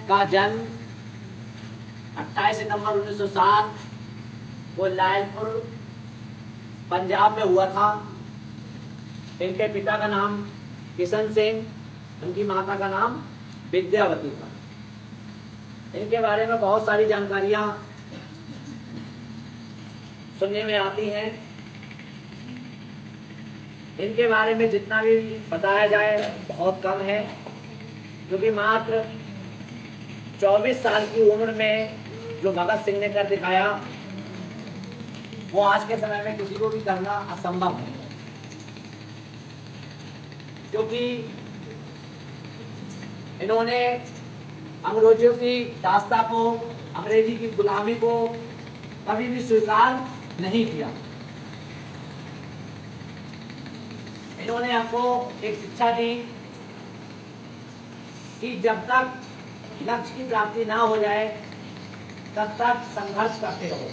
का जन्म 28 सितंबर 1907 को लायलपुर पंजाब में हुआ था। इनके पिता का नाम किशन सिंह, उनकी माता का नाम विद्यावती था। इनके बारे में बहुत सारी जानकारियां सुनने में आती हैं। इनके बारे में जितना भी बताया जाए बहुत कम है, क्योंकि मात्र 24 साल की उम्र में जो भगत सिंह ने कर दिखाया वो आज के समय में किसी को भी करना असंभव है। क्योंकि इन्होंने अंग्रेजों की दास्ता को, अंग्रेजी की गुलामी को कभी भी स्वीकार नहीं किया। इन्होंने हमको एक शिक्षा दी कि जब तक लक्ष्य की प्राप्ति ना हो जाए तब तक संघर्ष करते रहो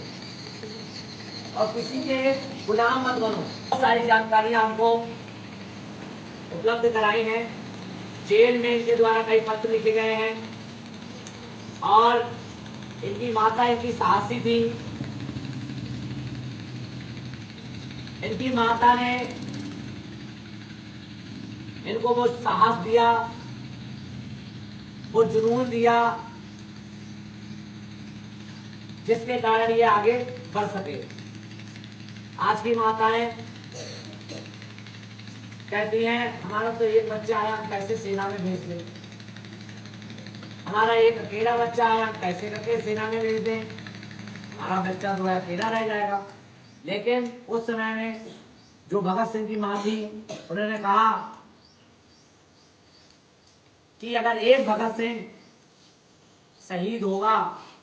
और किसी के गुलाम मत बनो। बहुत सारी जानकारियां हमको उपलब्ध कराई हैं। जेल में इनके द्वारा कई पत्र लिखे गए हैं और इनकी माता इनकी साहसी थी। इनकी माता ने इनको वो साहस दिया, वो जुनून दिया जिसके कारण ये आगे बढ़ सके। आज की माताएं कहती हैं हमारा तो एक बच्चा आया, हम कैसे सेना में भेज दें, हमारा एक अकेला बच्चा आया, हम कैसे करके सेना में भेज दें, हमारा बच्चा तो अकेला रह जाएगा। लेकिन उस समय में जो भगत सिंह की मां थी उन्होंने कहा कि अगर एक भगत सिंह शहीद होगा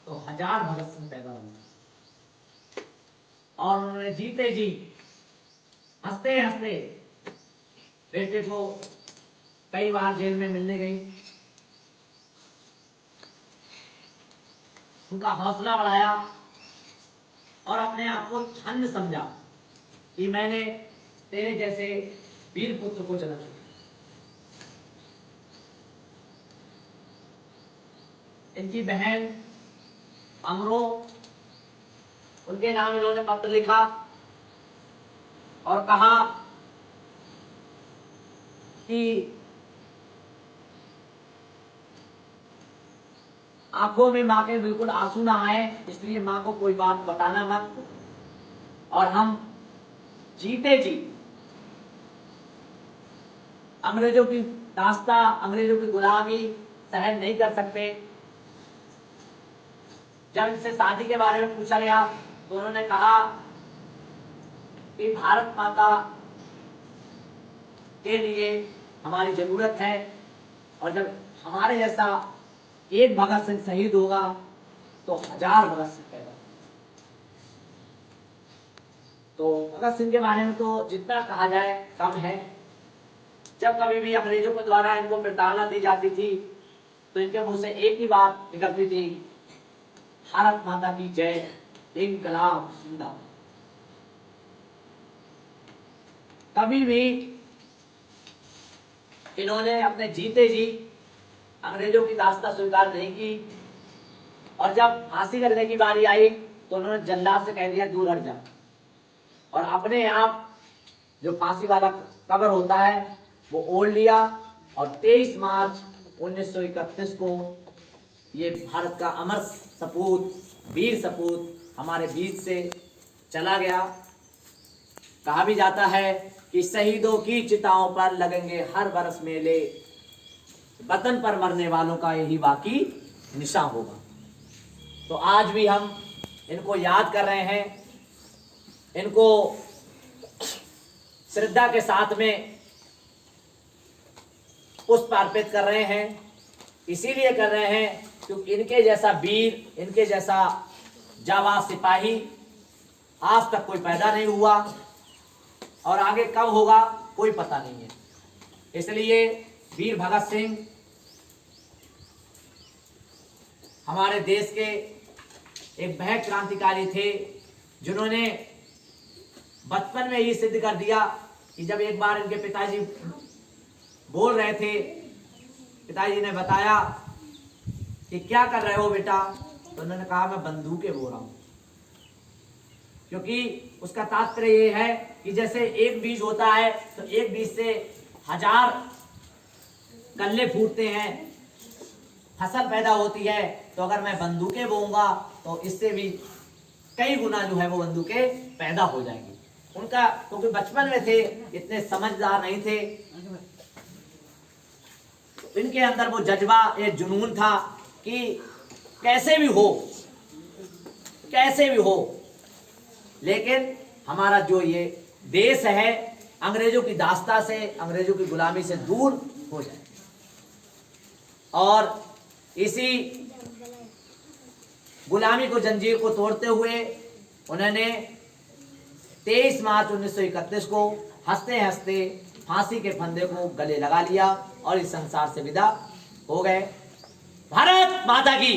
तो 1000 भगत सिंह पैदा होंगे। और उन्होंने जीते जी हंसते हंसते बेटे को कई बार जेल में मिलने गई, उनका हौसला बढ़ाया और अपने आप को धन्य समझा कि मैंने तेरे जैसे वीर पुत्र को जन्म दिया। इनकी बहन अमरो, उनके नाम इन्होंने पत्र लिखा और कहा कि आंखों में मां के बिल्कुल आंसू ना आए, इसलिए मां को कोई बात बताना मत और हम जीते जी अंग्रेजों की दास्ता, अंग्रेजों की गुलामी सहन नहीं कर सकते। जब इनसे शादी के बारे में पूछा गया तो उन्होंने कहा कि भारत माता के लिए हमारी जरूरत है और जब हमारे जैसा एक भगत सिंह शहीद होगा तो 1000 भगत सिंह पैदा। तो भगत सिंह के बारे में तो जितना कहा जाए कम है। जब कभी भी अंग्रेजों के द्वारा इनको प्रताड़ना दी जाती थी तो इनके मुंह से एक ही बात निकलती थी, भारत माता की जय, इंकलाब जिंदाबाद। कभी भी इन्होंने अपने जीते जी अंग्रेजों की दास्ता स्वीकार नहीं की और जब फांसी करने की बारी आई तो उन्होंने जल्लाद से कह दिया दूर हट जा और अपने आप जो फांसी वाला कवर होता है वो ओढ़ लिया और 23 मार्च 1931 को ये भारत का अमर सपूत, वीर सपूत हमारे बीच से चला गया। कहा भी जाता है कि शहीदों की चिताओं पर लगेंगे हर बरस मेले, वतन पर मरने वालों का यही बाकी निशान होगा। तो आज भी हम इनको याद कर रहे हैं, इनको श्रद्धा के साथ में पुष्प अर्पित कर रहे हैं। इसीलिए कर रहे हैं क्योंकि इनके जैसा वीर, इनके जैसा जाबाज सिपाही आज तक कोई पैदा नहीं हुआ और आगे कब होगा कोई पता नहीं है। इसलिए वीर भगत सिंह हमारे देश के एक भयंकर क्रांतिकारी थे, जिन्होंने बचपन में ही सिद्ध कर दिया कि जब एक बार इनके पिताजी बोल रहे थे, पिताजी ने बताया कि क्या कर रहे हो बेटा? तो उन्होंने कहा मैं बंदूकें बो रहा हूं। क्योंकि उसका तात्पर्य ये है कि जैसे एक बीज होता है तो एक बीज से 1000 कल्ले फूटते हैं, फसल पैदा होती है। तो अगर मैं बंदूकें बोऊंगा तो इससे भी कई गुना जो है वो बंदूकें पैदा हो जाएंगी। उनका क्योंकि बचपन में थे, इतने समझदार नहीं थे, तो इनके अंदर वो जज्बा, ये जुनून था कि कैसे भी हो, कैसे भी हो, लेकिन हमारा जो ये देश है अंग्रेजों की दास्ता से, अंग्रेजों की गुलामी से दूर हो जाए। और इसी गुलामी को, जंजीर को तोड़ते हुए उन्होंने 23 मार्च 1931 को हंसते हंसते फांसी के फंदे को गले लगा लिया और इस संसार से विदा हो गए। भारत माता की